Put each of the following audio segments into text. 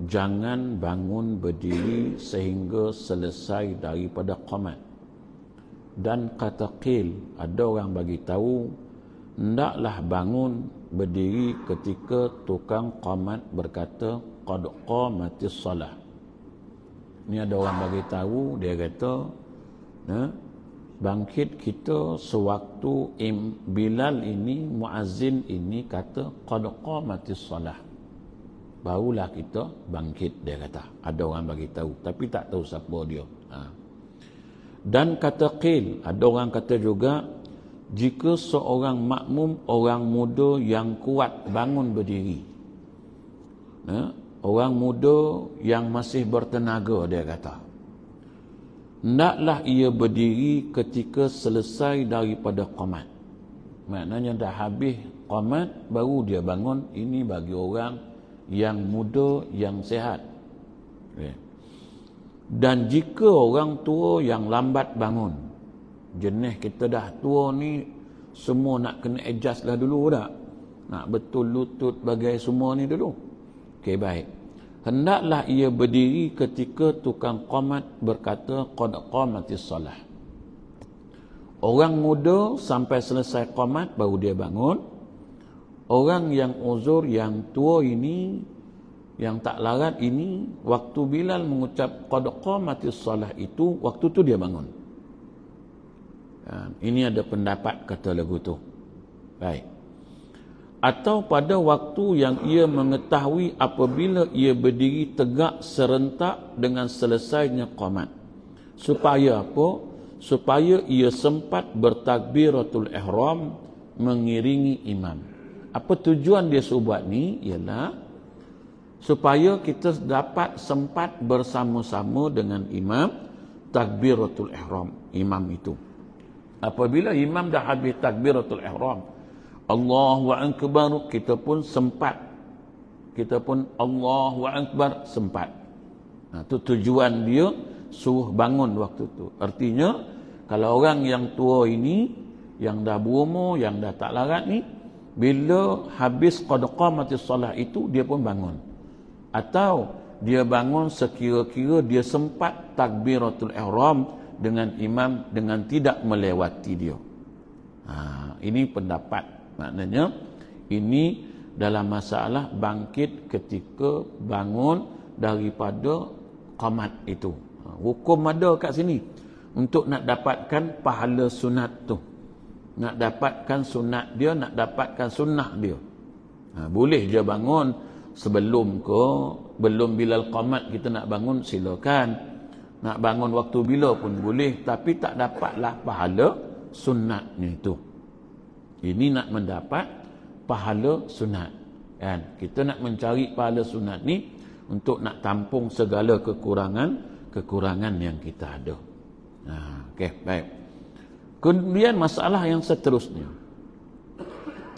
jangan bangun berdiri sehingga selesai daripada qamat. Dan kata qil, ada orang bagi tahu, hendaklah bangun berdiri ketika tukang qamat berkata qad qamatis salah. Ni ada orang bagi tahu, dia kata bangkit kita sewaktu Bilal ini, muazzin ini kata qad qamatis salah, barulah kita bangkit, dia kata. Ada orang bagi tahu, tapi tak tahu siapa dia. Dan kata qil, ada orang kata juga, jika seorang makmum, orang muda yang kuat bangun berdiri, orang muda yang masih bertenaga, dia kata, hendaklah ia berdiri ketika selesai daripada qamat. Maknanya dah habis qamat baru dia bangun. Ini bagi orang yang muda, yang sehat. Dan jika orang tua yang lambat bangun, jenis kita dah tua ni, semua nak kena adjust lah dulu tak? Nak betul lutut bagai semua ni dulu. Okey, baik. Hendaklah ia berdiri ketika tukang qamat berkata qad qamatis salah. Orang muda sampai selesai qamat baru dia bangun. Orang yang uzur, yang tua ini, yang tak larat ini, waktu Bilal mengucap qad qamatis salah itu, waktu tu dia bangun. Ini ada pendapat kata lagu tu. Baik. Atau pada waktu yang ia mengetahui apabila ia berdiri tegak serentak dengan selesainya qamat. Supaya apa? Supaya ia sempat bertakbiratul ihram mengiringi imam. Apa tujuan dia suruh buat ni? Ialah supaya kita dapat sempat bersama-sama dengan imam takbiratul ihram, imam itu. Apabila imam dah habis takbiratul ihram, Allahu akbar, kita pun sempat, kita pun Allahu akbar sempat. Itu tujuan dia suruh bangun waktu tu. Artinya kalau orang yang tua ini, yang dah berumur, yang dah tak larat ni, bila habis qad qamatis salah itu, dia pun bangun. Atau dia bangun sekira-kira dia sempat takbiratul ihram dengan imam dengan tidak melewati dia. Ini pendapat. Maknanya ini dalam masalah bangkit ketika bangun daripada qamat itu. Hukum ada kat sini untuk nak dapatkan pahala sunat tu. Nak dapatkan sunat dia, nak dapatkan sunnah dia. Boleh je bangun sebelum ke, belum Bilal qamat kita nak bangun, silakan. Nak bangun waktu bila pun boleh, tapi tak dapatlah pahala sunatnya itu. Ini nak mendapat pahala sunat, kan? Kita nak mencari pahala sunat ni untuk nak tampung segala kekurangan yang kita ada. Okey, baik. Kemudian masalah yang seterusnya,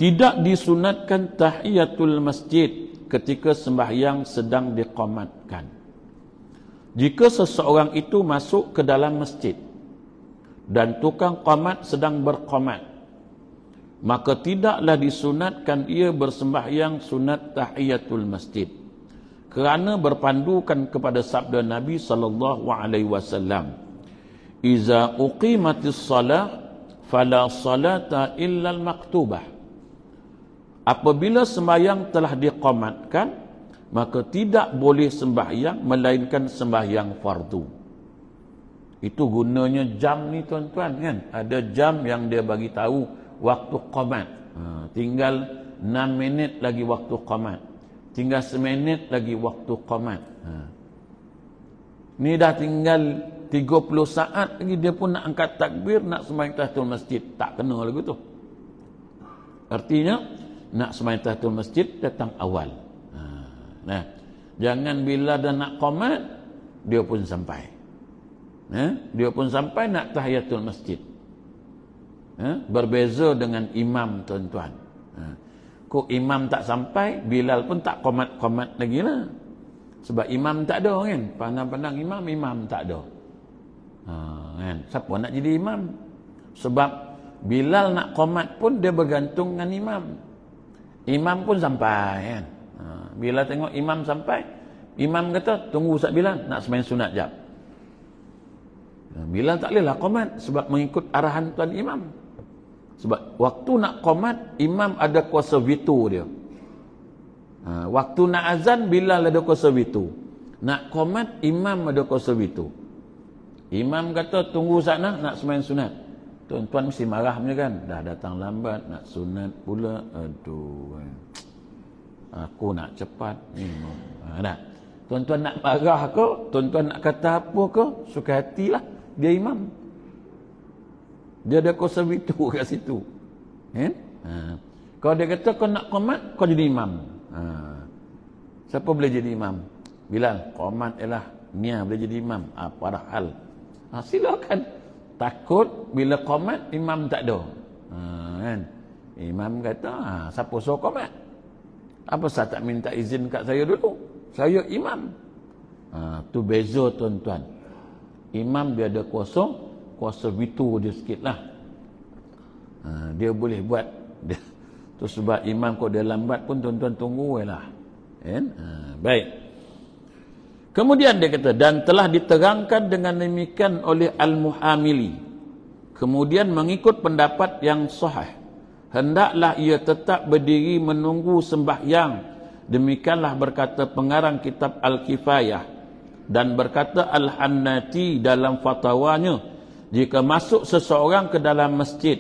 tidak disunatkan tahiyatul masjid ketika sembahyang sedang diqamatkan. Jika seseorang itu masuk ke dalam masjid dan tukang qamat sedang berqamat, maka tidaklah disunatkan ia bersembahyang sunat tahiyatul masjid, kerana berpandukan kepada sabda Nabi sallallahu alaihi wasallam, "Iza uqimatis salah fala salata illa al-maktubah." Apabila sembahyang telah diqamatkan, maka tidak boleh sembahyang melainkan sembahyang fardu. Itu gunanya jam ni tuan-tuan, kan? Ada jam yang dia bagi tahu waktu qamat. Tinggal 6 minit lagi waktu qamat. Tinggal 1 minit lagi waktu qamat. Ni dah tinggal 30 saat lagi dia pun nak angkat takbir, nak sembahyang tahiyatul masjid. Tak kena lagu tu. Artinya nak sembahyang tahiyatul masjid datang awal. Nah, jangan bila dah nak qamat dia pun sampai. Dia pun sampai nak tahiyatul masjid. Berbeza dengan imam, tuan-tuan. Kok imam tak sampai, Bilal pun tak qamat-qamat lagi lah. Sebab imam tak ada, kan? Pandang-pandang imam tak ada. Kan? Siapa nak jadi imam? Sebab Bilal nak qamat pun dia bergantung dengan imam. Imam pun sampai, kan? Bila tengok imam sampai, Imam kata, tunggu Ustaz Bilal, nak sembang sunat jap. Bilal tak bolehlah qomat sebab mengikut arahan tuan imam. Sebab waktu nak qomat, imam ada kuasa veto dia. Waktu nak azan, Bilal ada kuasa veto. Nak qomat, imam ada kuasa veto. Imam kata, tunggu sana nak sembang sunat. Tuan-tuan mesti marah punya kan. Dah datang lambat, nak sunat pula. Aduh, aku nak cepat. Dah. Tuan-tuan nak marah ke? Tuan-tuan nak kata apa ke? Suka hatilah. Dia imam. Dia ada kuasa veto kat situ. Kalau dia kata kau nak qomat, kau jadi imam. Siapa boleh jadi imam? Bilal, qomat ialah Nia boleh jadi imam. Pada hal. Silakan. Takut bila qomat, imam tak ada. Kan? Imam kata, siapa suruh qomat? Apa saya tak minta izin kat saya dulu? Saya imam. Tu beza tuan-tuan. Imam dia ada kuasa veto dia sikit lah. Dia boleh buat. Tu sebab imam kalau dia lambat pun tuan-tuan tunggu lah. Baik. Kemudian dia kata, dan telah diterangkan dengan demikian oleh Al-Muhamili. Kemudian mengikut pendapat yang sahih, hendaklah ia tetap berdiri menunggu sembahyang. Demikianlah berkata pengarang kitab Al-Kifayah. Dan berkata Al-Hannati dalam fatwanya, jika masuk seseorang ke dalam masjid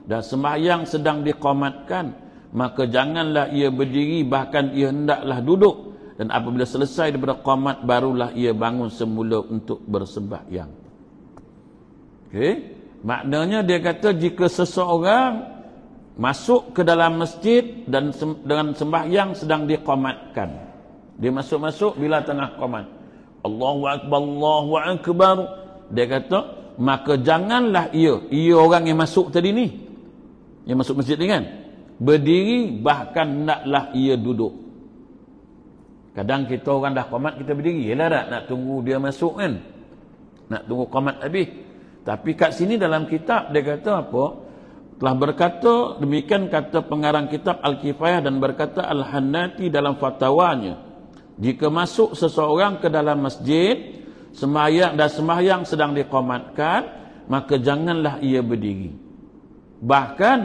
dan sembahyang sedang diqamatkan, maka janganlah ia berdiri, bahkan ia hendaklah duduk. Dan apabila selesai daripada qamat, barulah ia bangun semula untuk bersembahyang. Okey, maknanya dia kata jika seseorang masuk ke dalam masjid dan dengan sembahyang sedang diqamatkan, dia masuk bila tengah qamat, Allahu akbar, Allahu akbar, dia kata maka janganlah ia orang yang masuk tadi ni, yang masuk masjid ni kan, berdiri, bahkan hendaklah ia duduk. Kadang kita orang dah qamat, kita berdiri. Yalah tak? Nak tunggu dia masuk kan? Nak tunggu qamat habis. Tapi kat sini dalam kitab dia kata apa? Telah berkata, demikian kata pengarang kitab Al-Kifayah, dan berkata Al-Hannati dalam fatwanya, jika masuk seseorang ke dalam masjid, sembahyang sedang diqamatkan, maka janganlah ia berdiri. Bahkan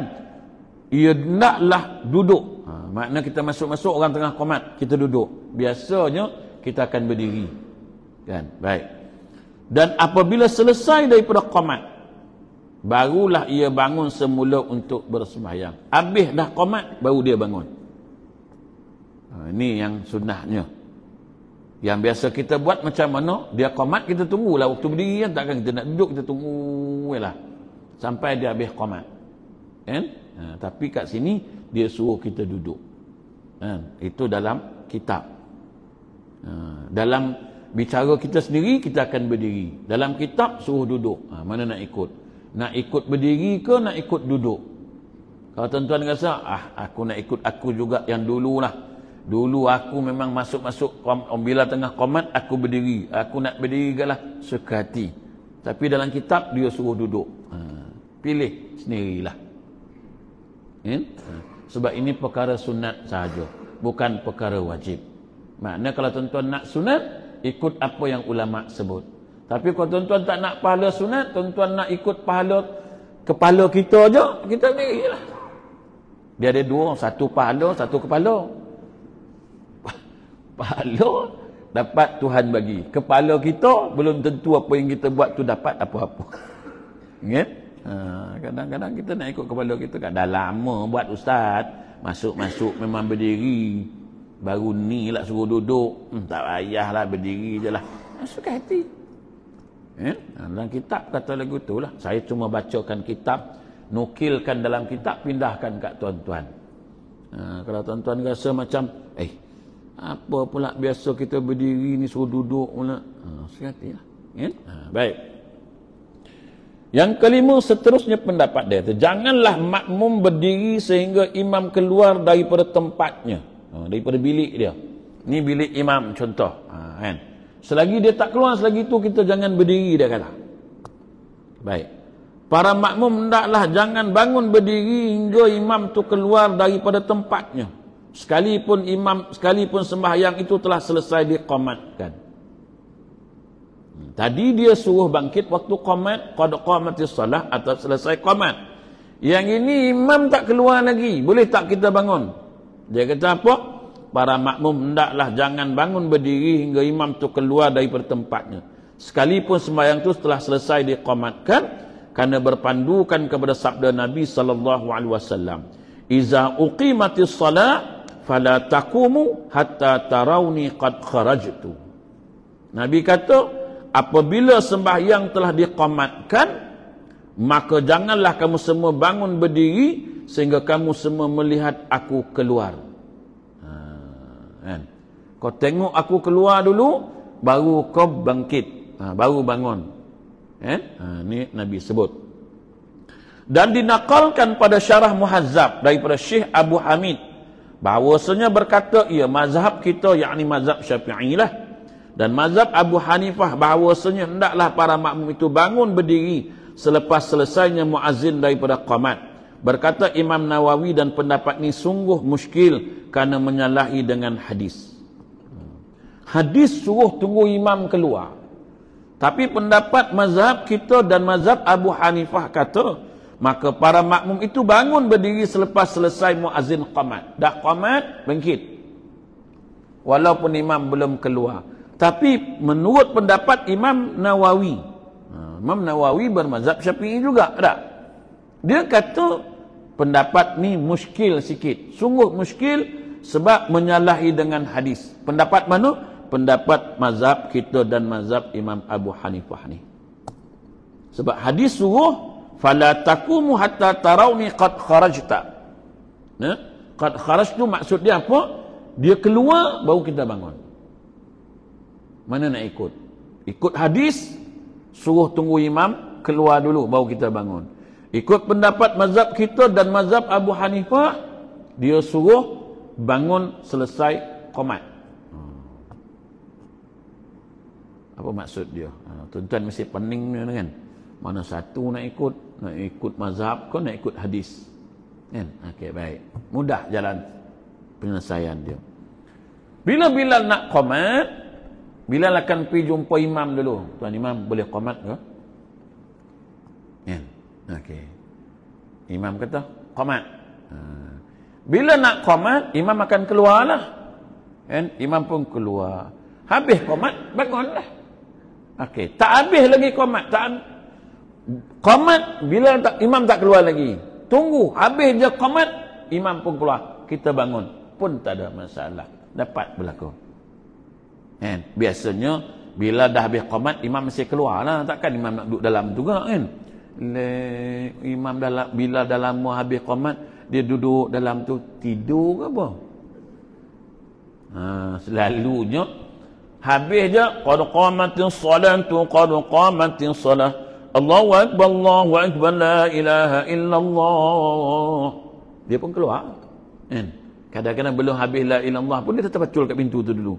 ia hendaklah duduk. Makna kita masuk-masuk orang tengah qamat, kita duduk. Biasanya kita akan berdiri. Kan? Baik. Dan apabila selesai daripada qamat, barulah ia bangun semula untuk bersembahyang. Habis dah qamat, baru dia bangun. Ini yang sunnahnya. Yang biasa kita buat macam mana? Dia qamat, kita tunggulah. Waktu berdiri kan, takkan kita nak duduk, kita tunggu lah sampai dia habis qamat. Kan? Tapi kat sini dia suruh kita duduk. Itu dalam kitab. Dalam bicara kita sendiri, kita akan berdiri. Dalam kitab suruh duduk. Mana nak ikut? Nak ikut berdiri ke nak ikut duduk? Kalau tuan-tuan rasa, aku nak ikut aku juga yang dululah. Dulu aku memang masuk-masuk bila tengah qamat aku berdiri. Aku nak berdiri galah suka hati. Tapi dalam kitab dia suruh duduk. Pilih sendirilah. Sebab ini perkara sunat sahaja, bukan perkara wajib. Maknanya kalau tuan-tuan nak sunat, ikut apa yang ulama sebut. Tapi kalau tuan-tuan tak nak pahala sunat, tuan-tuan nak ikut pahala kepala kita aja, kita berdirilah. Dia ada dua, satu pahala, satu kepala. Pahala dapat Tuhan bagi. Kepala kita belum tentu apa yang kita buat tu dapat apa-apa. Ingat? Kadang-kadang kita nak ikut kepala kita kan. Dah lama buat ustaz, masuk-masuk memang berdiri, baru ni lah suruh duduk. Tak payahlah, berdiri je lah. Suka hati. Dalam kitab kata lagu tu lah. Saya cuma bacakan kitab, nukilkan dalam kitab, pindahkan kat tuan-tuan. Kalau tuan-tuan rasa macam apa pula biasa kita berdiri ni suruh duduk pula, suka hati lah. Baik. Yang kelima, seterusnya pendapat dia, janganlah makmum berdiri sehingga imam keluar daripada tempatnya, daripada bilik dia. Ni bilik imam contoh. Kan? Selagi dia tak keluar, selagi itu kita jangan berdiri, dia kata. Baik. Para makmum hendaklah jangan bangun berdiri hingga imam tu keluar daripada tempatnya. sekalipun sembahyang itu telah selesai diqamatkan. Tadi dia suruh bangkit waktu qamat, qad qamatis salah, atau selesai qamat. Yang ini imam tak keluar lagi, boleh tak kita bangun? Dia kata apa? Para makmum hendaklah jangan bangun berdiri hingga imam tu keluar daripada tempatnya, sekalipun sembahyang itu telah selesai diqamatkan, kerana berpandukan kepada sabda Nabi sallallahu alaihi wasallam, iza uqimatis salat fala taqumu hatta tarawni qad kharajtu. Nabi kata, apabila sembahyang telah diqamatkan, maka janganlah kamu semua bangun berdiri sehingga kamu semua melihat aku keluar. Kan? Kau tengok aku keluar dulu, baru kau bangkit, baru bangun. Ni Nabi sebut. Dan dinakalkan pada syarah Muhazzab daripada Syekh Abu Hamid, bahawasanya berkata, ia mazhab kita, yakni mazhab Syafi'i lah, dan mazhab Abu Hanifah, bahawasanya hendaklah para makmum itu bangun berdiri selepas selesainya muazzin daripada qamat. Berkata Imam Nawawi, dan pendapat ini sungguh muskil kerana menyalahi dengan hadis. Hadis suruh tunggu imam keluar. Tapi pendapat mazhab kita dan mazhab Abu Hanifah kata, maka para makmum itu bangun berdiri selepas selesai muazzin qamat. Dah qamat, bangkit. Walaupun imam belum keluar. Tapi menurut pendapat Imam Nawawi, Imam Nawawi bermazhab Syafi'i juga, tak? Dia kata pendapat ni muskil sikit. Sungguh muskil sebab menyalahi dengan hadis. Pendapat mana? Pendapat mazhab kita dan mazhab Imam Abu Hanifah ni. Sebab hadis suruh fala taqumu hatta tarawni qad kharajta. Qad kharajtu maksud dia apa? Dia keluar baru kita bangun. Mana nak ikut? Ikut hadis suruh tunggu imam keluar dulu baru kita bangun. Ikut pendapat mazhab kita dan mazhab Abu Hanifah, dia suruh bangun selesai qamat. Apa maksud dia? Tuan-tuan mesti pening ni kan. Mana satu nak ikut mazhab ke nak ikut hadis? Kan? Okey, baik. Mudah jalan penyelesaian dia. Bila Bilal nak qamat, Bilal akan pergi jumpa imam dulu. Tuan imam boleh qamat ke? Kan? Okey. Imam kata, qamat. Bila nak qamat, imam akan keluarlah. Kan? Imam pun keluar. Habis qamat, bangunlah. Okey, tak habis lagi qamat. Qamat, bila imam tak keluar lagi. Tunggu, habis je qamat, imam pun keluar. Kita bangun, pun tak ada masalah. Dapat berlaku. Kan? Biasanya, bila dah habis qamat, imam mesti keluar lah. Takkan imam nak duduk dalam tu kan? Imam bila dah lama habis qamat, dia duduk dalam tu tidur ke apa? Selalunya habis je qad qamatis salatu qad qamatis salah Allahu akbar la ilaha illallah, dia pun keluar. Kan? Kadang-kadang belum habis la ilallah pun dia tetap pacul kat pintu tu dulu.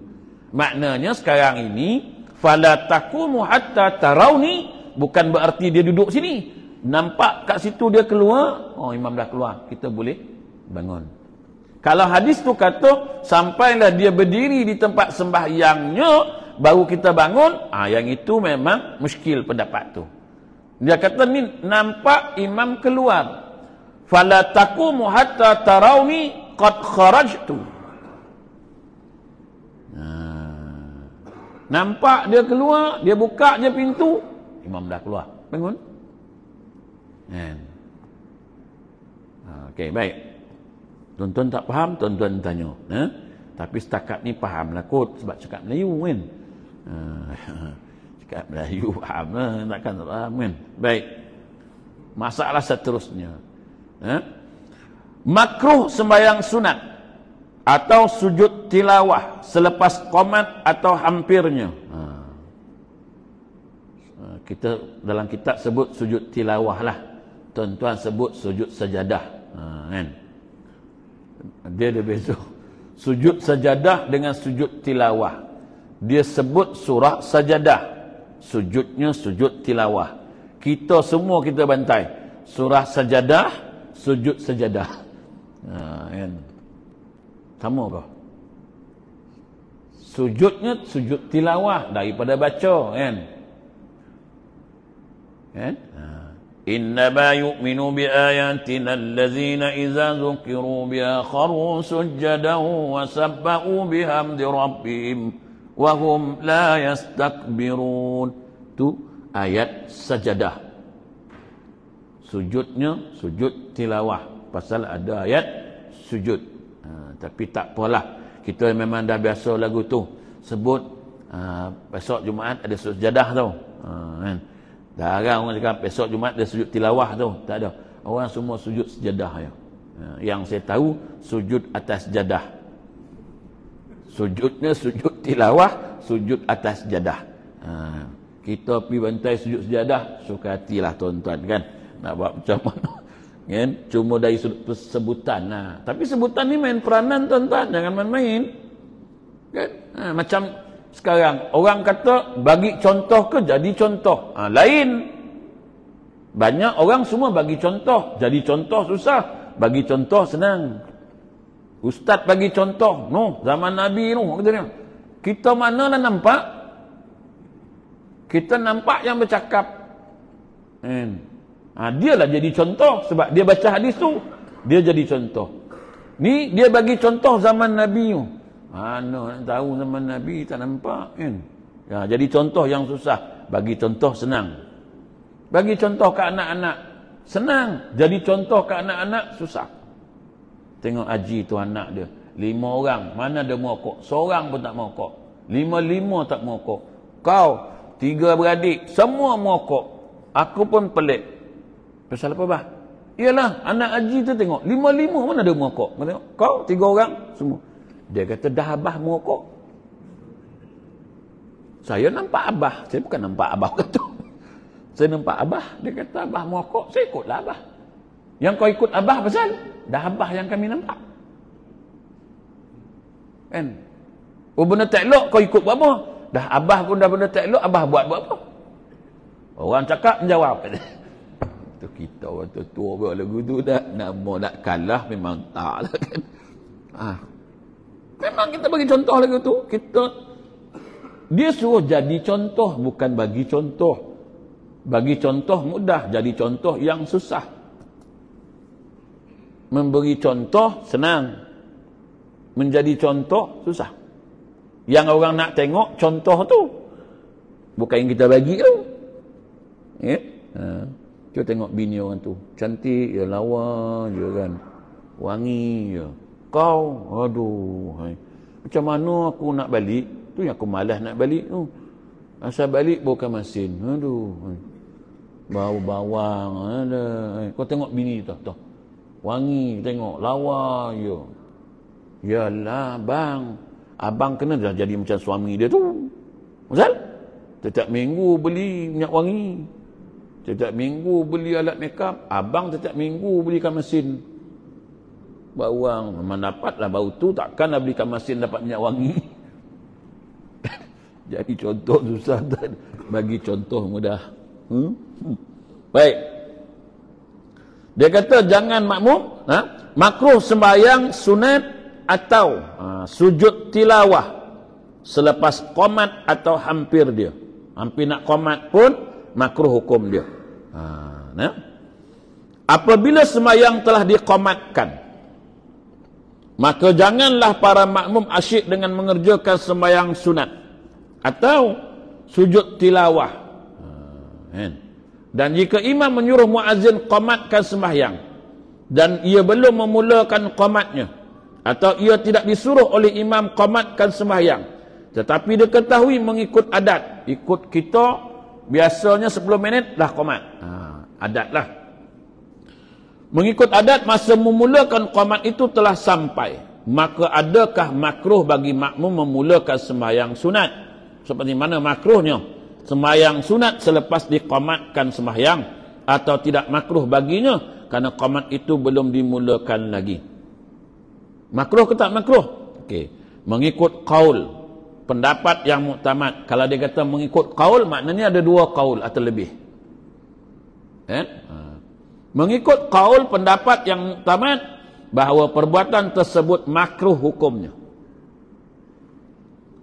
Maknanya sekarang ini fala taqumu hatta tarawni bukan berarti dia duduk sini. Nampak kat situ dia keluar, oh imam dah keluar, kita boleh bangun. Kalau hadis tu kata sampailah dia berdiri di tempat sembahyangnya baru kita bangun, yang itu memang muskil pendapat tu. Dia kata ni nampak imam keluar. Fala taqumu hatta tarawni qad kharajtu. Nampak dia keluar, dia buka je pintu, imam dah keluar. Bangun. Okey, baik. Tuan-tuan tak faham, tuan-tuan tanya. Tapi setakat ni faham lah kot, sebab cakap Melayu kan. Cakap Melayu faham lah, takkan tak faham kan. Baik. Masalah seterusnya. Makruh sembahyang sunat atau sujud tilawah selepas qamat atau hampirnya. Kita dalam kitab sebut sujud tilawah lah. Tuan-tuan sebut sujud sajadah. Kan? Dia ada beza. Sujud sajadah dengan sujud tilawah. Dia sebut surah sajadah. Sujudnya sujud tilawah. Kita semua kita bantai. Surah sajadah, sujud sajadah. Kan? Sama apa? Sujudnya sujud tilawah daripada baca, kan? Kan? Innama yu'minu bi ayatina allazina idza dzukiru biha kharu sujjadan wa sabbahu bihamdi rabbihim wa hum la yastakbirun. Tu ayat sajadah. Sujudnya sujud tilawah, pasal ada ayat sujud. Tapi tak apalah, kita memang dah biasa lagu tu sebut besok Jumaat ada sujadah tu, kan? Jarang orang cakap besok Jumaat ada sujud tilawah tu, tak ada. Orang semua sujud sejadah ya. Yang saya tahu sujud atas jadah. Sujudnya sujud tilawah, sujud atas jadah. Kita pergi bantai sujud sejadah, suka hatilah tuan-tuan, kan? Nak buat macam mana? Kan? Cuma dari sudut sebutan. Tapi sebutan ni main peranan, tuan-tuan, jangan main-main. Kan? Macam sekarang orang kata bagi contoh ke jadi contoh. Lain. Banyak orang semua bagi contoh, jadi contoh susah, bagi contoh senang. Ustaz bagi contoh, zaman Nabi katanya. Kita mana lah nampak? Kita nampak yang bercakap. Dialah jadi contoh sebab dia baca hadis tu, dia jadi contoh. Ni dia bagi contoh zaman Nabi tu. Mana nak tahu zaman Nabi, tak nampak, kan? Jadi contoh yang susah, bagi contoh senang. Bagi contoh ke anak-anak senang, jadi contoh ke anak-anak susah. Tengok Haji tu anak dia 5 orang, mana ada merokok? Seorang pun tak merokok. 5 tak merokok. Kau 3 beradik semua merokok. Aku pun pelik. Pasal apa bah? Iyalah anak Haji tu tengok 5 mana ada merokok. Tengok kau 3 orang semua. Dia kata dah abah merokok. Saya nampak abah, saya bukan nampak abah kata. Saya nampak abah, dia kata abah merokok, saya ikutlah abah. Yang kau ikut abah pasal dah abah yang kami nampak. Kan? Benda tak elok kau ikut buat apa? Dah abah pun dah benda tak elok, abah buat apa? Orang cakap menjawab. Tu kita orang tua buat lagu tu dah nak kalah memang tak lah, kan. Memang kita bagi contoh lagu tu, dia suruh jadi contoh, bukan bagi contoh. Bagi contoh mudah, jadi contoh yang susah. Memberi contoh senang, menjadi contoh susah. Yang orang nak tengok contoh tu, bukan yang kita bagi tu. Kita tengok bini orang tu, cantik ya, lawa je kan, wangi je. Kau, aduh, macam mana aku nak balik? Tu yang aku malas nak balik tu. Asal balik bukan masin, aduh, bau bawang ada. Kau tengok bini tu, wangi, tengok lawa je. Yalah bang, abang kena dah jadi macam suami dia tu. Pasal setiap minggu beli minyak wangi, setiap minggu beli alat makeup, abang setiap minggu belikan mesin bawang. Memang dapatlah bau tu, takkanlah belikan mesin dapat minyak wangi. Jadi contoh susah, bagi contoh mudah. Baik. Dia kata jangan makmum, makruh sembahyang sunat atau sujud tilawah selepas qomat atau hampir dia. Hampir nak qomat pun makruh hukum dia. Apabila sembahyang telah diqomatkan, maka janganlah para makmum asyik dengan mengerjakan sembahyang sunat atau sujud tilawah. Dan jika imam menyuruh muazzin qamatkan sembahyang dan ia belum memulakan qamatnya, atau ia tidak disuruh oleh imam qamatkan sembahyang, tetapi dia ketahui mengikut adat, ikut kita biasanya 10 minit dah qamat, adat lah. Mengikut adat masa memulakan qamat itu telah sampai, maka adakah makruh bagi makmum memulakan sembahyang sunat? Seperti mana makruhnya? Sembahyang sunat selepas diqamatkan sembahyang, atau tidak makruh baginya kerana qamat itu belum dimulakan lagi. Makruh ke tak makruh? Okey, mengikut qaul, pendapat yang muktamad. Kalau dia kata mengikut qaul, maknanya ada 2 qaul atau lebih. Mengikut qaul pendapat yang muktamad, bahawa perbuatan tersebut makruh hukumnya.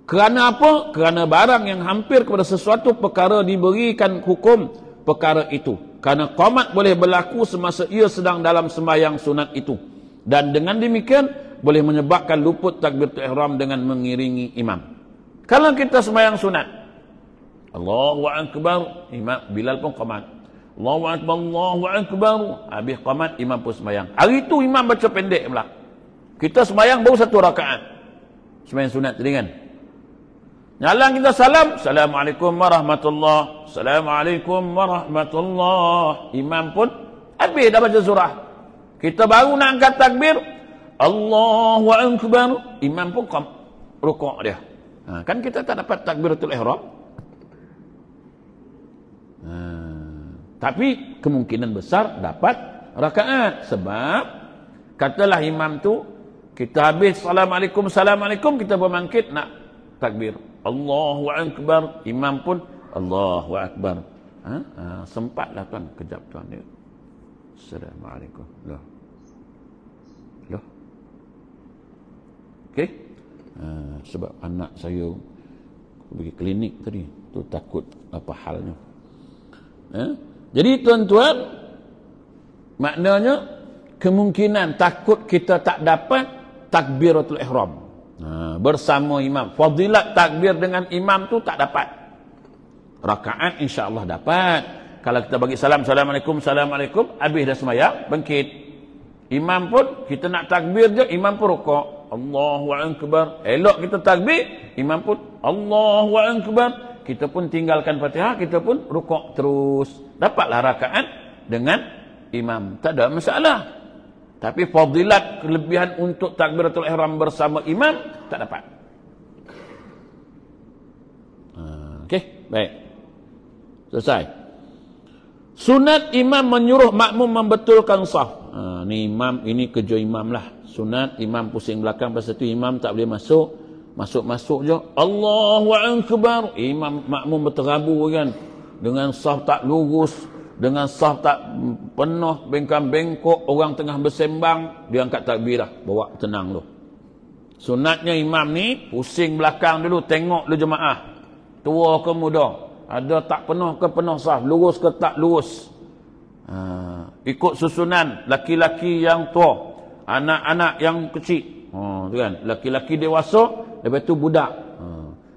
Kerana apa? Kerana barang yang hampir kepada sesuatu perkara diberikan hukum perkara itu. Kerana qomat boleh berlaku semasa ia sedang dalam sembahyang sunat itu. Dan dengan demikian boleh menyebabkan luput takbiratul ihram dengan mengiringi imam. Kalau kita sembahyang sunat, Allahu Akbar, imam Bilal pun qomat. Allahu Akbar, Allahu Akbar, habis qomat imam pun sembahyang. Hari itu imam baca pendek pula. Kita sembahyang baru satu rakaat. Sembahyang sunat tadi kan. Nyalang kita salam, Assalamualaikum warahmatullahi, Assalamualaikum warahmatullahi. Imam pun habis dah baca surah. Kita baru nak angkat takbir, Allahu Akbar, imam pun rukuk dia. Kan kita tak dapat takbiratul ihram. Tapi kemungkinan besar dapat rakaat. Sebab katalah imam tu, kita habis Assalamualaikum, Assalamualaikum, kita bermangkit nak takbir, Allahu Akbar, imam pun Allahu Akbar. Sempatlah tuan, kejap tuan dia. Assalamualaikum. Loh. Okey. Sebab anak saya pergi klinik tadi, tu takut apa halnya. Jadi tuan-tuan, maknanya kemungkinan takut kita tak dapat takbiratul ihram bersama imam. Fadilat takbir dengan imam tu tak dapat. Rakaat insya-Allah dapat. Kalau kita bagi salam, Assalamualaikum, Assalamualaikum, habis dah sembahyang, bangkit. Imam pun kita nak takbir je, imam pun rukuk. Allahu Akbar. Elok kita takbir, imam pun Allahu Akbar. Kita pun tinggalkan Fatihah, kita pun rukuk terus. Dapatlah rakaat dengan imam. Tak ada masalah. Tapi fadilat kelebihan untuk takbiratul ihram bersama imam tak dapat. Okey, baik. Selesai. Sunat imam menyuruh makmum membetulkan saf. Ni imam, ini kerja imam lah. Sunat imam pusing belakang, pasal tu imam tak boleh masuk. Masuk-masuk je Allahu Akbar. Imam makmum berterabu kan, dengan saf tak lurus, dengan saf tak penuh, bengkang-bengkok, orang tengah bersembang, dia angkat takbir dah, bawa tenang dulu. Sunatnya imam ni pusing belakang dulu, tengok dulu jemaah, tua ke muda, ada tak penuh ke penuh saf, lurus ke tak lurus. Ikut susunan, laki-laki yang tua, anak-anak yang kecil, tu kan, laki-laki dewasa, lepas tu budak,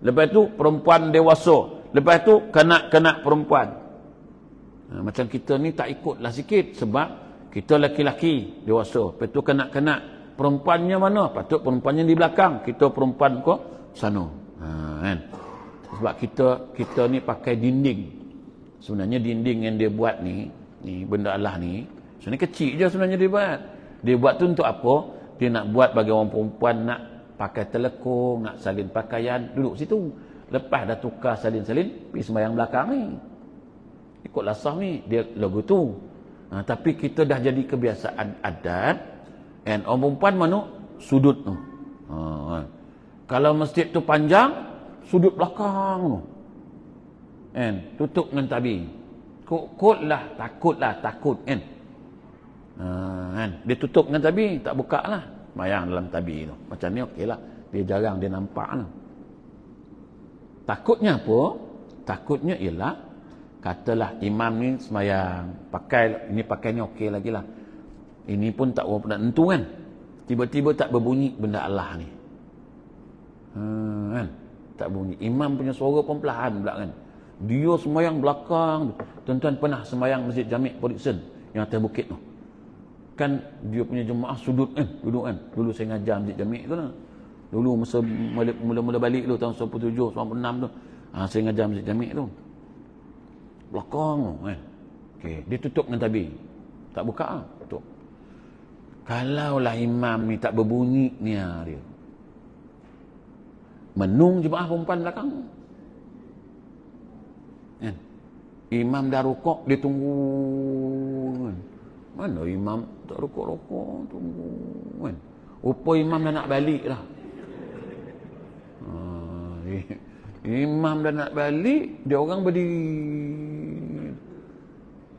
lepas tu perempuan dewasa, lepas tu kanak-kanak perempuan. Macam kita ni tak ikutlah sikit, sebab kita laki-laki dewasa, lepas tu kanak-kanak perempuannya mana? Patut perempuannya di belakang, kita perempuan kok sana. Kan? Sebab kita ni pakai dinding. Sebenarnya dinding yang dia buat ni benda Allah ni sebenarnya kecil je sebenarnya dia buat. Dia buat tu untuk apa? Dia nak buat bagi orang perempuan nak pakai telekung, nak salin pakaian, duduk situ. Lepas dah tukar salin-salin, pergi sembahyang belakang ni. Ikutlah sah ni, dia lagu tu. Tapi kita dah jadi kebiasaan adat, and orang perempuan mana? Sudut tu. Kalau masjid tu panjang, sudut belakang tu. And tutup dengan tabi. Takutlah, takut kan. Dia tutup dengan tabi, tak buka lah. Mayang dalam tabi tu. Macam ni okey lah. Dia jarang dia nampak lah. Takutnya apa? Takutnya ialah, katalah imam ni semayang, pakai ni okey lagi lah. Ini pun tak berapa nak tentu kan. Tiba-tiba tak berbunyi benda Allah ni. Kan? Tak bunyi. Imam punya suara pun perlahan pula kan. Dia semayang belakang. Tuan-tuan pernah semayang Masjid Jami' Production yang atas bukit tu. Kan dia punya jemaah sudut kan, duduk kan. Dulu saya ngajar Masjid Jami' tu lah. Dulu masa mula-mula balik tu tahun 97, 96 tu. Saya ngajar Masjid Jami' tu. Belakang tu kan. Okey, dia tutup dengan tabi. Tak buka lah, tutup. Kalaulah imam ni tak berbunyi ni dia. Menung jemaah perempuan belakang. Kan? Imam dah rukuk, dia tunggu. Kan? Mana imam tak rukuk-rukuk, tunggu. Kan? Rupa imam dah nak balik dah. Imam dah nak balik, dia orang berdiri.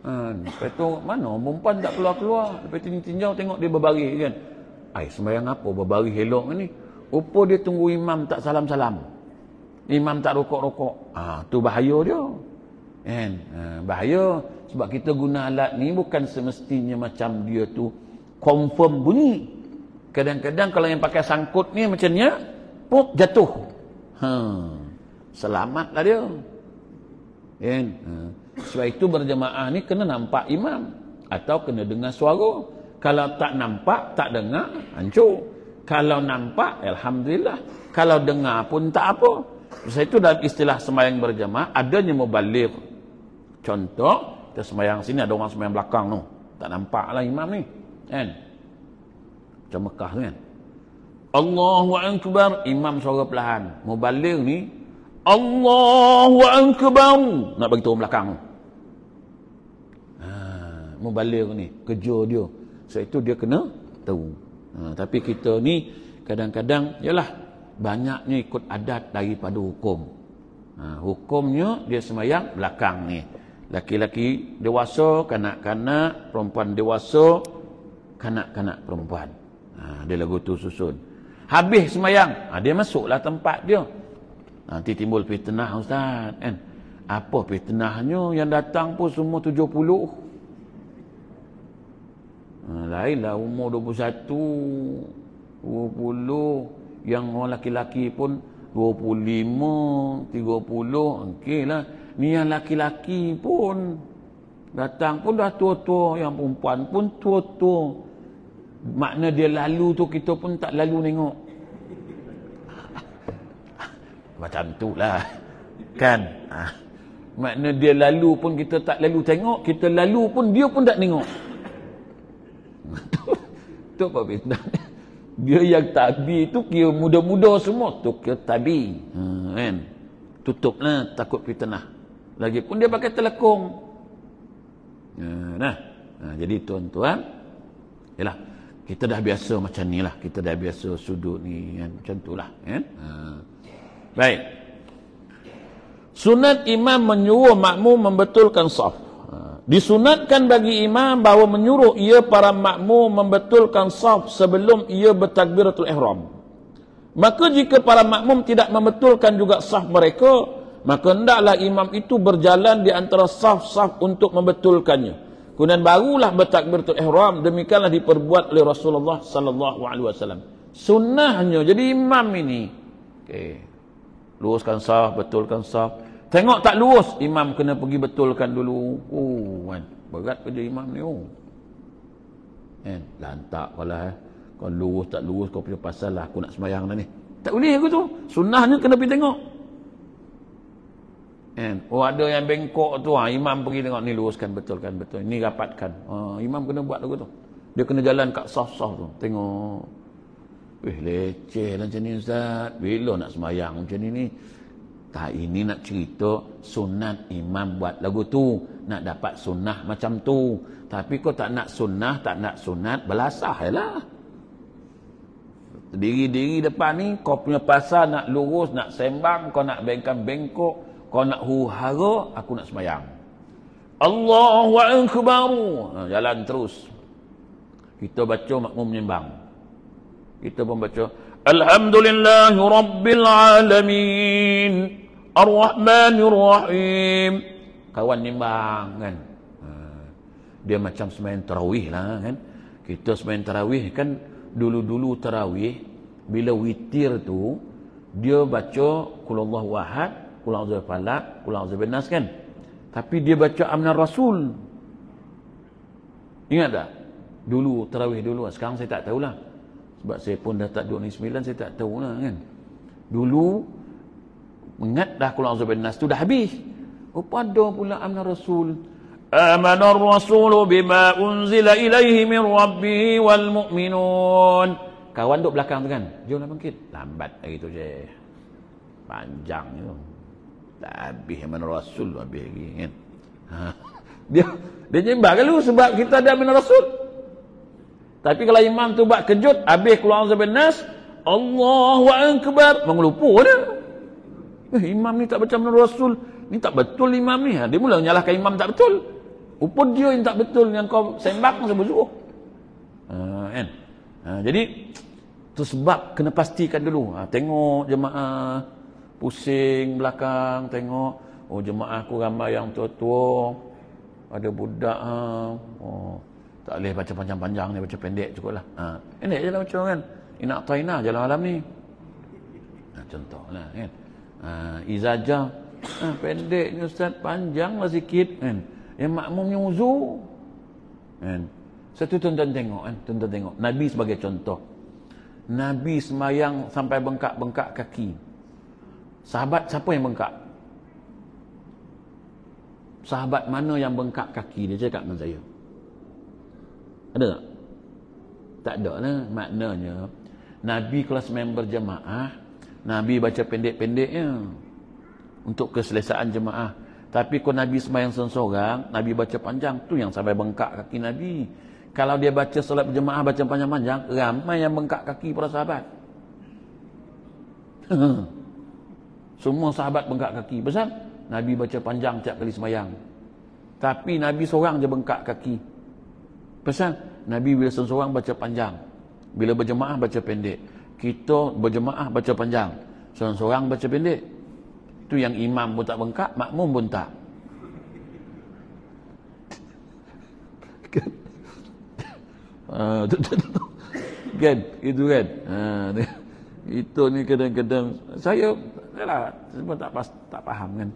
Lepas tu mana perempuan tak keluar-keluar. Lepas tu tinjau tengok dia berbaring kan. Sembahyang apa? Berbaring elok ni. Apa dia tunggu imam tak salam-salam. Imam tak rokok-rokok. Tu bahaya dia. Kan? Bahaya. Sebab kita guna alat ni bukan semestinya macam dia tu confirm bunyi. Kadang-kadang kalau yang pakai sangkut ni macamnya, pop jatuh. Selamatlah dia. Kan? Sebab itu berjemaah ni kena nampak imam. Atau kena dengar suara. Kalau tak nampak, tak dengar, hancur. Kalau nampak, alhamdulillah. Kalau dengar pun tak apa. Sebab itu dalam istilah sembahyang berjemaah, adanya mubaligh. Contoh, kita sembahyang sini, ada orang sembahyang belakang tu. Tak nampak lah imam ni. Kan? Macam Mekah tu kan. Allahu Akbar, imam suara perlahan. Mubaligh ni, Allahu Akbar. Nak bagi tahu belakang tu. Mubaligh ni, kerja dia. Sebab itu dia kena tahu. Tapi kita ni kadang-kadang yalah banyaknya ikut adat daripada hukum. Hukumnya dia sembahyang belakang ni. Laki-laki dewasa, kanak-kanak, perempuan dewasa, kanak-kanak perempuan. Dia lagu tu susun. Habis sembahyang, dia masuklah tempat dia. Nanti timbul fitnah ustaz kan. Apa fitnahnya? Yang datang pun semua 70. Lainlah umur 21, 20, yang orang laki-laki pun 25, 30, okey lah. Ni yang laki-laki pun datang pun dah tua-tua, yang perempuan pun tua-tua. Makna dia lalu tu kita pun tak lalu tengok. Macam tu lah. Kan? Makna dia lalu pun kita tak lalu tengok, kita lalu pun dia pun tak tengok. Tu apa fitnah? Dia yang tabi tu kira muda-muda semua tu kira tabi. Kan? Tutuplah takut fitnah. Lagipun dia pakai telekung. Jadi tuan-tuan, yalah, kita dah biasa macam ni lah. Kita dah biasa sudut ni kan? Macam tu lah kan? Baik. Sunat imam menyuruh makmum membetulkan saf. Disunatkan bagi imam bahawa menyuruh ia para makmum membetulkan saf sebelum ia bertakbiratul ihram. Maka jika para makmum tidak membetulkan juga saf mereka, maka hendaklah imam itu berjalan di antara saf-saf untuk membetulkannya. Kemudian barulah bertakbiratul ihram. Demikianlah diperbuat oleh Rasulullah sallallahu alaihi wasallam. Sunnahnya jadi imam ini. Okey. Luruskan saf, betulkan saf. Tengok tak lurus, imam kena pergi betulkan dulu. Kan, berat kerja imam ni. Lantak kalau kau lurus tak lurus, kau punya pasal lah, aku nak sembahyang dah ni. Tak boleh aku tu. Sunnahnya kena pergi tengok. Ada yang bengkok tu, imam pergi tengok ni, luruskan, betulkan, betul. Ni rapatkan. Imam kena buat lagu tu. Dia kena jalan kat saf-saf tu. Tengok. Leceh lah macam ni ustaz. Bila nak sembahyang macam ni. Tak, ini nak cerita sunat imam buat lagu tu. Nak dapat sunnah macam tu. Tapi kau tak nak sunnah, tak nak sunat, belasah lah. Diri-diri depan ni, kau punya pasal nak lurus, nak sembang, kau nak bengkok, kau nak huru-hara, aku nak sembahyang. Allahu Akbar. Jalan terus. Kita baca makmum menyembang. Kita pun baca Alhamdulillahi Rabbil Alamin Ar-Rahmanir Rahim. Kawan nimbang kan. Dia macam sembahyang tarawih lah kan. Kita sembahyang tarawih kan, dulu-dulu tarawih bila witir tu dia baca Qul Huwallahu Ahad, Qul A'udzu Falaq, Qul A'udzu Binnas kan. Tapi dia baca Amanar Rasul. Ingat tak? Dulu tarawih dulu. Sekarang saya tak tahulah. Sebab saya pun dah tak duduk ni 9, saya tak tahu lah kan. Dulu ingat dah Qul A'udzu Binnas tu dah habis. Pada pula Amanar Rasul. Amanar Rasulu bima unzila ilaihi min rabbihi wal mu'minun. Kawan duduk belakang tu kan. Jomlah bangkit. Lambat hari tu je. Panjang tu. Tak habis Amanar Rasul habis lagi kan. Dia nyembah kalau sebab kita ada Amanar Rasul. Tapi kalau imam tu buat kejut, habis Qul A'udzu Binnas, Allahu Akbar, mengelupa dia. Imam ni tak baca Amanar Rasul. Ni tak betul imam ni. Dia mula menyalahkan imam tak betul. Upun dia yang tak betul, yang kau sembang sebut suruh. Kan? Jadi tu sebab kena pastikan dulu. Tengok jemaah pusing belakang, tengok jemaah aku ramai yang tua-tua, ada budak, tak boleh baca panjang-panjang ni, baca pendek cukup lah. Pendek je lah baca kan. Inak tainah je lah malam ni. Contoh lah kan. Izajah, pendek ni ustaz, panjang lah sikit kan. Yang makmumnya uzur kan. Satu tuan-tuan tengok kan, tuan-tuan tengok Nabi sebagai contoh. Nabi semayang sampai bengkak-bengkak kaki. Sahabat siapa yang bengkak? Sahabat mana yang bengkak kaki? Dia cakap dengan saya. Ada tak? Tak ada lah. Maknanya Nabi kelas member jemaah, Nabi baca pendek-pendeknya untuk keselesaan jemaah. Tapi kalau Nabi semayang seorang, Nabi baca panjang, tu yang sampai bengkak kaki Nabi. Kalau dia baca solat berjemaah baca panjang-panjang, ramai yang bengkak kaki para sahabat. Semua sahabat bengkak kaki. Pasal Nabi baca panjang tiap kali semayang. Tapi Nabi seorang je bengkak kaki. Pasal Nabi bila seorang baca panjang, bila berjemaah baca pendek. Kita berjemaah baca panjang, seorang baca pendek. Itu yang imam pun tak bengkak, makmum pun tak. Kan, itu kan. Itu ni kadang-kadang saya lah sebab tak faham kan.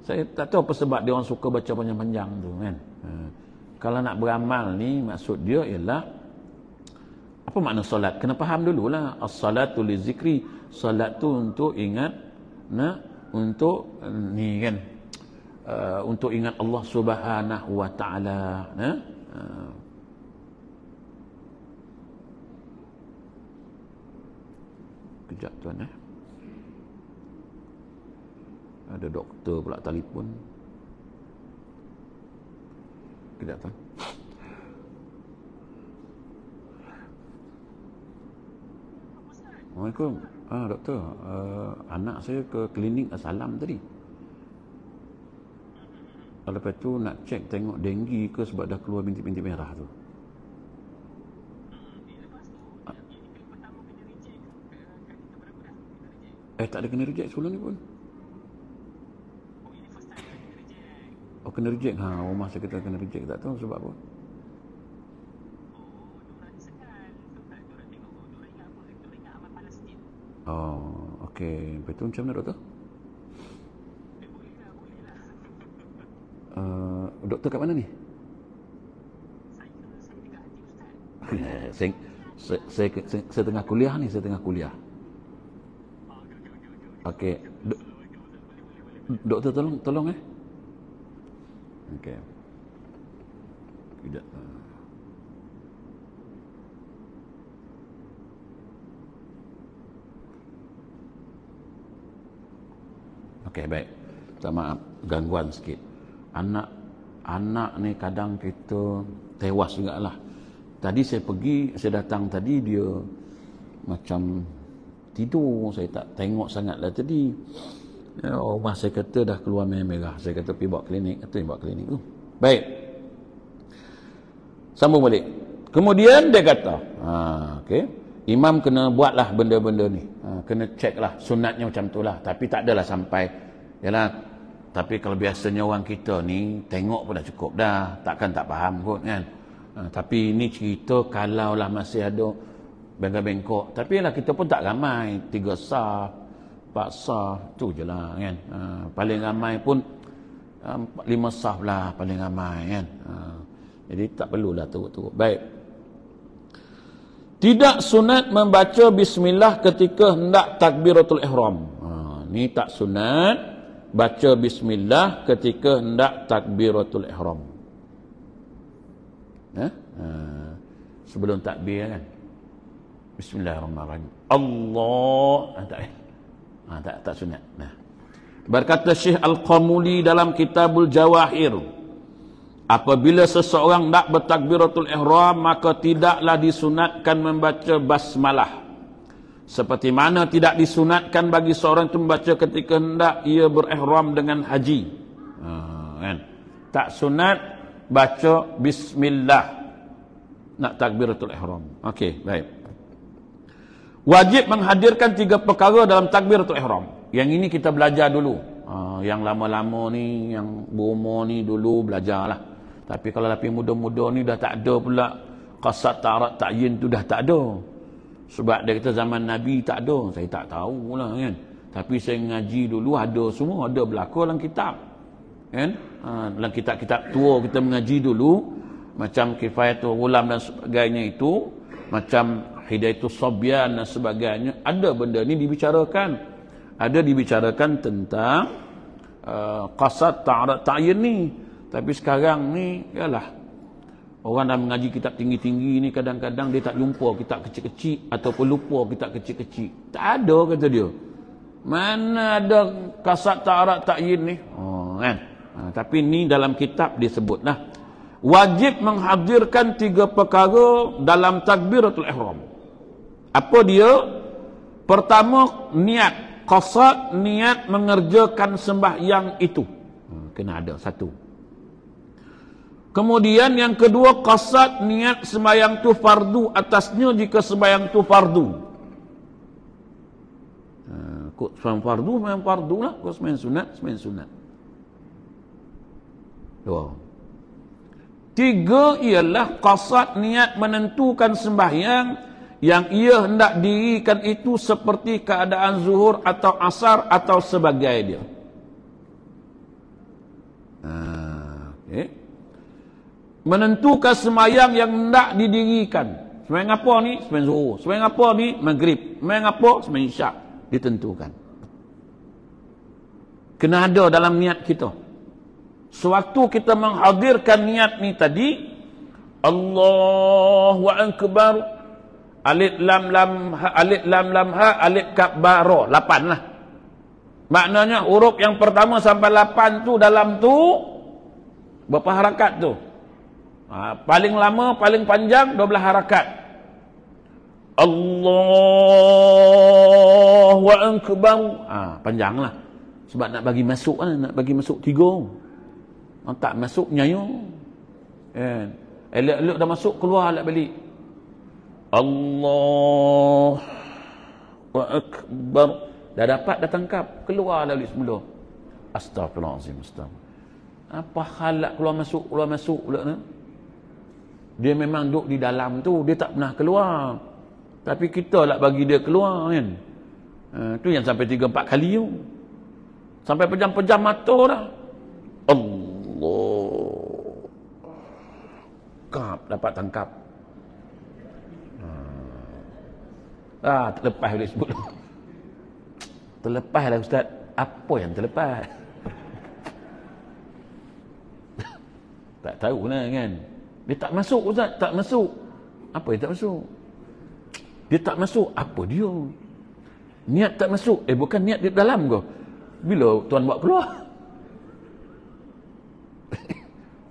Saya tak tahu apa sebab dia orang suka baca panjang-panjang tu kan. Kalau nak beramal ni maksud dia ialah apa makna solat? Kena faham dululah. As-salatu li zikri. Solat tu untuk ingat untuk ni kan. Untuk ingat Allah Subhanahu wa taala, Kejap tuan ada doktor pula telefon. Kejap tuan. Assalamualaikum. Doktor, anak saya ke klinik Assalam tadi. Lepas tu nak cek tengok denggi ke sebab dah keluar bintik-bintik merah tu. Tak ada kena reject sebelum ni pun. Kena reject. Rumah saya kata kena reject. Tak tahu sebab apa. Okey. Lepas tu macam mana doktor? Doktor kat mana ni? Saya tengah kuliah ni. Saya tengah kuliah. Okey. Doktor tolong okey. Tidak. Okey, baik. Minta maaf gangguan sikit. Anak ni kadang kita tewas jugalah. Tadi saya datang tadi dia macam tidur, saya tak tengok sangatlah tadi. Rumah saya kata dah keluar merah. Saya kata pergi bawa klinik. Bawa klinik tu. Baik. Sambung balik. Kemudian dia kata, okey, imam kena buatlah benda-benda ni. Kena check lah sunatnya macam tu lah. Tapi tak adalah sampai, yalah. Tapi kalau biasanya orang kita ni tengok pun dah cukup dah. Takkan tak faham kot kan. Tapi ini cerita kalau lah masih ada bengkok-bengkok. Tapi lah kita pun tak ramai. 3 sah, 4 sah, tu je lah kan. Paling ramai pun 5 sah lah paling ramai kan. Jadi tak perlulah teruk-teruk. Baik. Tidak sunat membaca bismillah ketika hendak takbiratul ihram. Ni tak sunat baca bismillah ketika hendak takbiratul ihram. Sebelum takbir kan. Bismillahirrahmanirrahim. Allah. Tak sunat. Berkata Syekh Al-Qamuli dalam Kitabul Jawahir, apabila seseorang nak bertakbiratul ihram maka tidaklah disunatkan membaca basmalah. Seperti mana tidak disunatkan bagi seorang itu membaca ketika hendak ia berihram dengan haji. Kan? Tak sunat baca bismillah nak takbiratul ihram. Okey, baik. Wajib menghadirkan 3 perkara dalam takbiratul ihram. Yang ini kita belajar dulu. Yang lama-lama ni, yang berumur ni dulu belajarlah. Tapi kalau lebih muda-muda ni dah tak ada pula. Qasad ta'arat ta'yin tu dah tak ada. Sebab dia kata zaman Nabi tak ada. Saya tak tahu lah kan. Tapi saya ngaji dulu ada semua. Ada berlaku dalam kitab. Kan? Dalam kitab-kitab tua kita mengaji dulu. Macam Kifayatul Ghulam dan sebagainya itu. Macam Hidayatul Sabyan dan sebagainya. Ada benda ni dibicarakan. Ada dibicarakan tentang qasad ta'arat ta'yin ni. Tapi sekarang ni yalah. Orang dah mengaji kitab tinggi-tinggi ni kadang-kadang dia tak jumpa kitab kecil-kecil ataupun lupa kitab kecil-kecil. Tak ada kata dia. Mana ada qasad ta'arat ta'yin ni? Kan? Tapi ni dalam kitab disebutlah. Wajib menghadirkan 3 perkara dalam takbiratul ihram. Apa dia? Pertama, niat. Qasad, niat mengerjakan sembahyang itu. Kena ada satu. Kemudian yang kedua, qasad, niat sembahyang tu fardu atasnya jika sembahyang tu fardu. Kok sembahyang fardu, sembahyang fardu lah. Kok sembahyang sunat, sembahyang sunat. 2. 3 ialah qasad, niat menentukan sembahyang yang ia hendak dirikan itu seperti keadaan zuhur atau asar atau sebagai dia. Okay. Menentukan sembahyang yang hendak didirikan. Sembahyang apa ni? Sembahyang zuhur. Sembahyang apa ni? Maghrib. Sembahyang apa? Sembahyang isyak. Ditentukan. Kena ada dalam niat kita. Sewaktu kita menghadirkan niat ni tadi, Allahu Akbar, alif lam lam ha, alif lam lam ha, alif kaf ba ra, 8 lah. Maknanya huruf yang pertama sampai 8 tu dalam tu berapa harakat tu? Paling lama, paling panjang 12 harakat. Allahu Akbar. Panjanglah. Sebab nak bagi masuk kan, nak bagi masuk 3. Tak masuk nyayo. Elok-elok dah masuk, keluar lah balik. Allahu Akbar. Dah dapat, dah tangkap, keluar lah balik semula. Astaghfirullahalazim, astaghfirullah. Apa halak keluar masuk pula ni? Dia memang duduk di dalam tu, dia tak pernah keluar. Tapi kita lah bagi dia keluar kan. Tu yang sampai 3-4 kali tu. Sampai pejam-pejam mata dah. Allah. Dapat tangkap. Terlepas boleh sebut. Terlepas lah Ustaz. Apa yang terlepas? Tak tahu lah kan. Dia tak masuk Ustaz. Tak masuk. Apa yang tak masuk? Dia tak masuk. Apa dia? Niat tak masuk. Bukan niat di dalam ke? Bila Tuan buat keluar?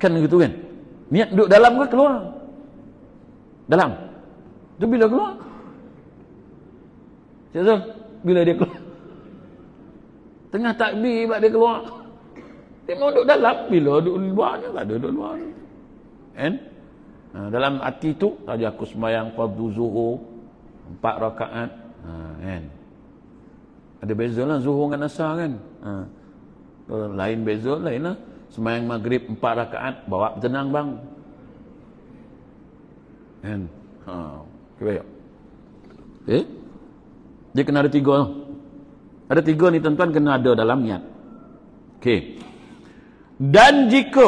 Kan gitu kan? Niat duduk dalam ke keluar? Dalam. Tu bila keluar? Cik Zul, bila dia keluar? Tengah takbir buat dia keluar. Dia mau duduk dalam. Bila duduk luar ni, tak ada duduk luar ni. Kan? Dalam hati tu, saja aku sembahyang fardu zuhur 4 rakaat. Kan? Ada beza lah zuhur dengan asar kan? Lain beza, lain lah. Sembahyang maghrib 4 rakaat, bawa bertenang bang. Kan? Okay, baik. Dia kena ada 3. Ada 3 ni tuan-tuan kena ada dalam niat. Okey. Dan jika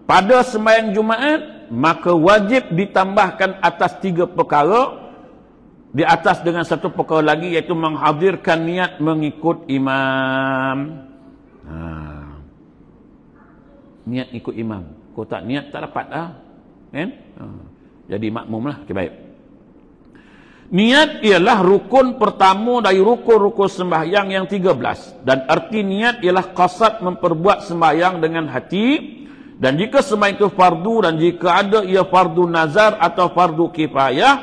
pada sembahyang Jumaat, maka wajib ditambahkan atas 3 perkara, di atas dengan satu perkara lagi, iaitu menghadirkan niat mengikut imam. Niat ikut imam. Kalau tak niat tak dapat kan? Jadi makmum lah. Okay, baik. Niat ialah rukun pertama dari rukun-rukun sembahyang yang 13. Dan arti niat ialah qasad memperbuat sembahyang dengan hati. Dan jika sembahyang itu fardu, dan jika ada ia fardu nazar atau fardu kifayah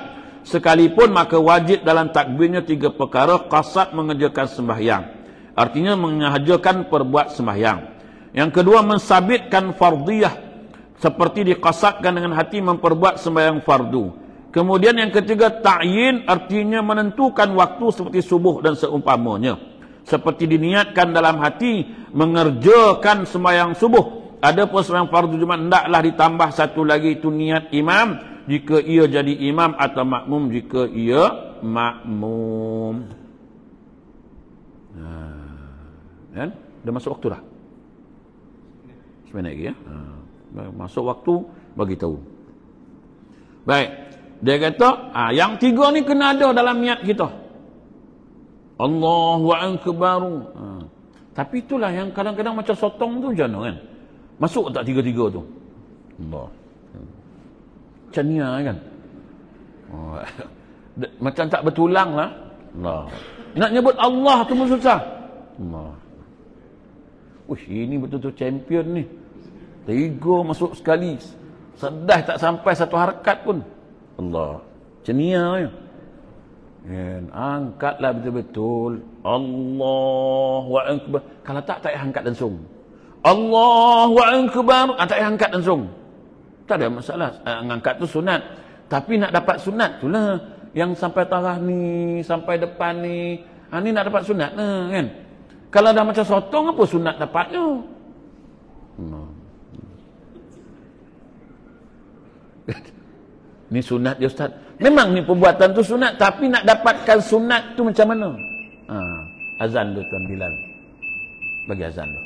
sekalipun, maka wajib dalam takbirnya 3 perkara. Qasad mengerjakan sembahyang, artinya mengerjakan perbuat sembahyang. Yang kedua, mensabitkan fardiyah, seperti diqasadkan dengan hati memperbuat sembahyang fardu. Kemudian yang ketiga, ta'yin artinya menentukan waktu seperti subuh dan seumpamanya. Seperti diniatkan dalam hati mengerjakan sembahyang subuh. Adapun sembahyang fardu Jumaat hendaklah ditambah satu lagi, itu niat imam jika ia jadi imam atau makmum jika ia makmum. Kan? Dah masuk waktu dah. Sebenarnya lagi ya. Masuk waktu bagi tahu. Baik. Dia kata, yang tiga ni kena ada dalam niat kita. Allahu Akbar. Tapi itulah yang kadang-kadang macam sotong tu macam mana kan? Masuk tak tiga-tiga tu? Allah. Macam ni kan? Macam tak bertulang lah. Allah. Nak nyebut Allah tu pun susah. Allah. Uish, ini betul-betul champion ni. Tiga masuk sekali. Sedah tak sampai satu harakat pun. Allah. Macam ni ya. Angkatlah betul-betul. Allahu Akbar. Kalau tak payah angkat langsung. Allahu Akbar. Tak payah angkat langsung. Tak ada masalah. Angkat tu sunat. Tapi nak dapat sunat tu lah. Yang sampai tarah ni, sampai depan ni. Ni nak dapat sunat lah kan. Kalau dah macam sotong, apa sunat dapatnya? Ni sunat dia Ustaz. Memang ni perbuatan tu sunat, tapi nak dapatkan sunat tu macam mana? Azan tu Tuan Bilal. Bagi azan tu.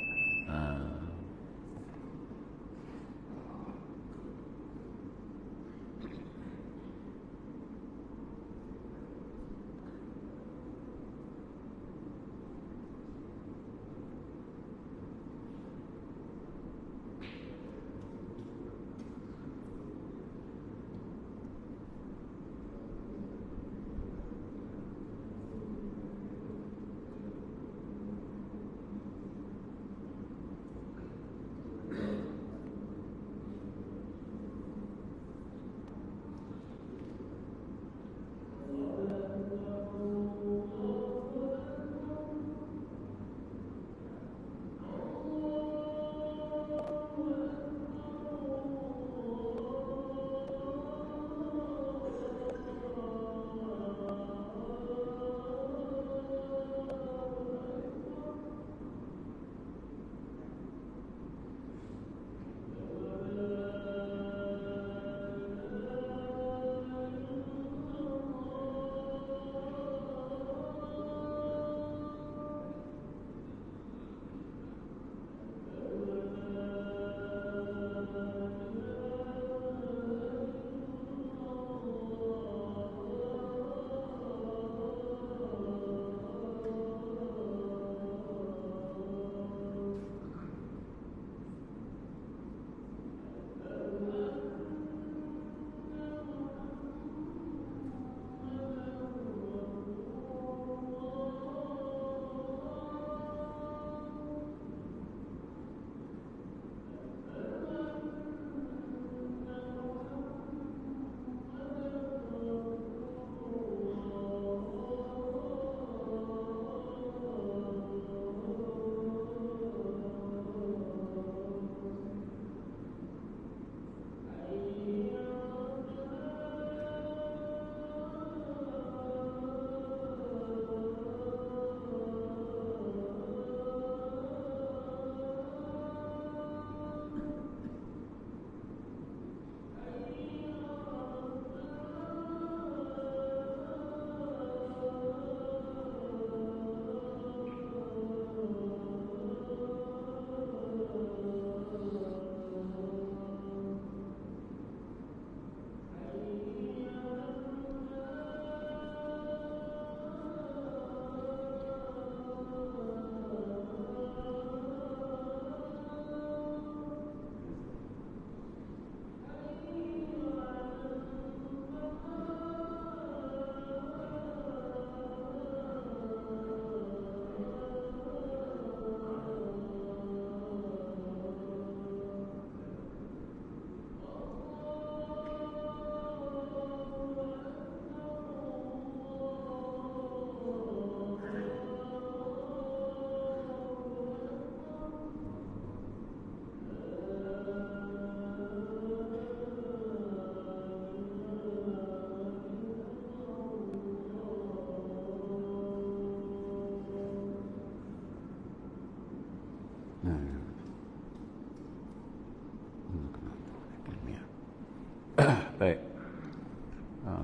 Baik.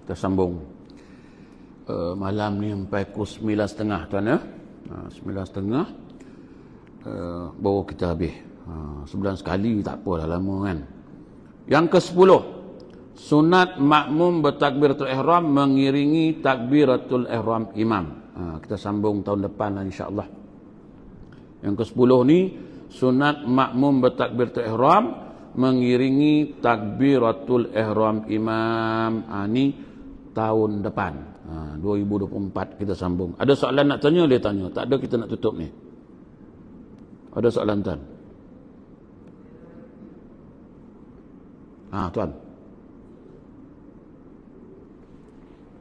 Kita sambung. Malam ni sampai pukul 9.30 tuan ya. 9.30 baru kita habis. Sebulan sekali tak apa dah lama kan. Yang ke-10, sunat makmum bertakbiratul ihram mengiringi takbiratul ihram imam. Kita sambung tahun depan lah insya-Allah. Yang ke-10 ni sunat makmum bertakbiratul ihram mengiringi takbiratul ihram imam. Ni tahun depan. 2024 kita sambung. Ada soalan nak tanya, dia tanya. Tak ada, kita nak tutup ni. Ada soalan tuan? Tuan.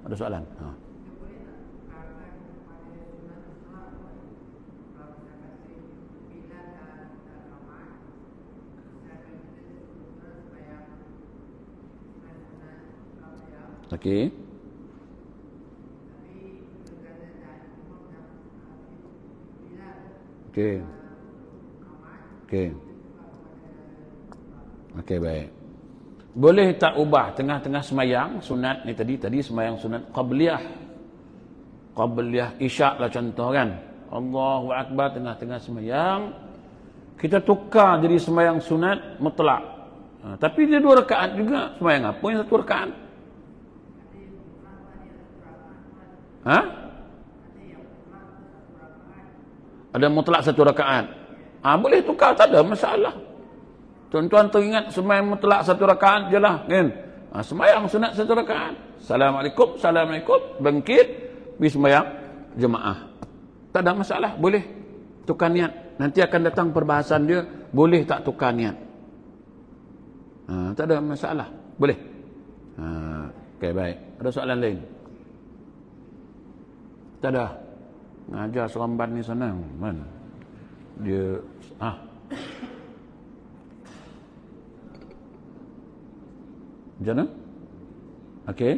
Ada soalan? Okey. Okey. Okey. Okey, baik. Boleh tak ubah tengah-tengah semayang sunat ni tadi semayang sunat qabliyah isyak lah contoh kan. Allahu akbar tengah-tengah semayang kita tukar jadi semayang sunat mutlak. Tapi dia 2 rakaat juga. Semayang apa yang 1 rakaat? Ada mutlak 1 rakaat. Boleh tukar, tak ada masalah. Tuan-tuan teringat semayang mutlak 1 rakaat je lah kan. Semayang sunat 1 rakaat. Assalamualaikum, bangkit, pergi semayang jemaah. Tak ada masalah, boleh tukar niat. Nanti akan datang perbahasan dia, boleh tak tukar niat. Tak ada masalah, boleh. Okey, baik. Ada soalan lain? Tak ada. Ngajar Seremban ni senang. Mana? Dia macam mana? Okey.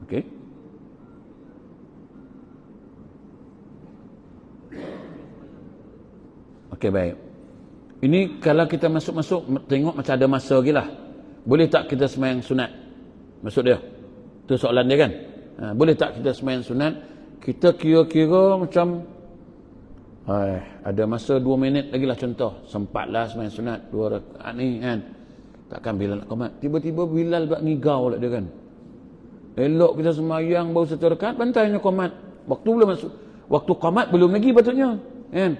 Okey. Okey, baik. Ini kalau kita masuk-masuk tengok macam ada masa lagi lah. Boleh tak kita semayang sunat? Maksud dia. Itu soalan dia kan. Boleh tak kita semayang sunat? Kita kira-kira macam ada masa 2 minit lagi lah contoh. Sempatlah semayang sunat 2 rakaat ni kan. Takkan Bilal nak qomat. Tiba-tiba Bilal buat ngigau lah dia kan. Elok kita semayang baru 1 rakaat, bantainya qomat. Waktu belum masuk. Waktu qomat belum lagi patutnya. Kan?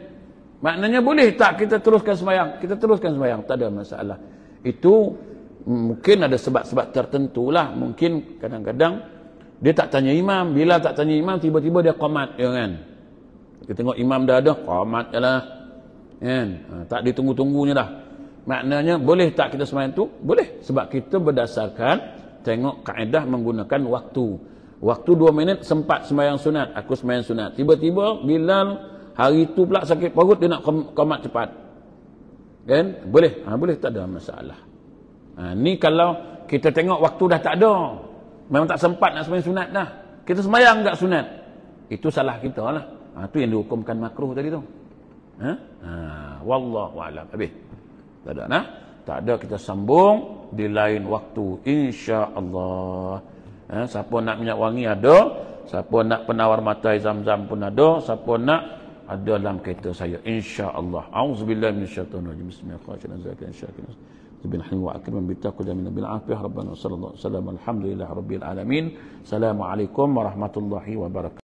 Maknanya boleh tak kita teruskan semayang? Kita teruskan semayang. Tak ada masalah. Itu mungkin ada sebab-sebab tertentu lah. Mungkin kadang-kadang dia tak tanya imam. Bila tak tanya imam, tiba-tiba dia qomat. Ya kan? Kita tengok imam dah ada, qomat je lah. Kan? Tak ditunggu-tunggunya dah. Maknanya boleh tak kita semayang tu? Boleh. Sebab kita berdasarkan tengok kaedah menggunakan waktu. Waktu 2 minit sempat semayang sunat. Aku semayang sunat. Tiba-tiba Bilal hari tu pula sakit perut, dia nak qomat cepat. Kan? Boleh. Boleh, tak ada masalah. Ni kalau kita tengok waktu dah tak ada, memang tak sempat nak semayang sunat dah, kita semayang tak sunat, itu salah kita lah. Itu yang dihukumkan makruh tadi tu. Wallahu a'lam. Habis. Tak ada nah? Tak ada, kita sambung di lain waktu insya-Allah. Siapa nak minyak wangi ada, siapa nak penawar matai Zam-Zam pun ada, siapa nak ada dalam kereta saya insya-Allah. Auzubillahi minasyaitonir rajim. Bismillahirrahmanirrahim. Subhanahu wa akram bi taqwa min bil afiyah rabbana sallallahu alaihi wasallam alhamdulillah rabbil alamin. Assalamualaikum warahmatullahi wabarakatuh.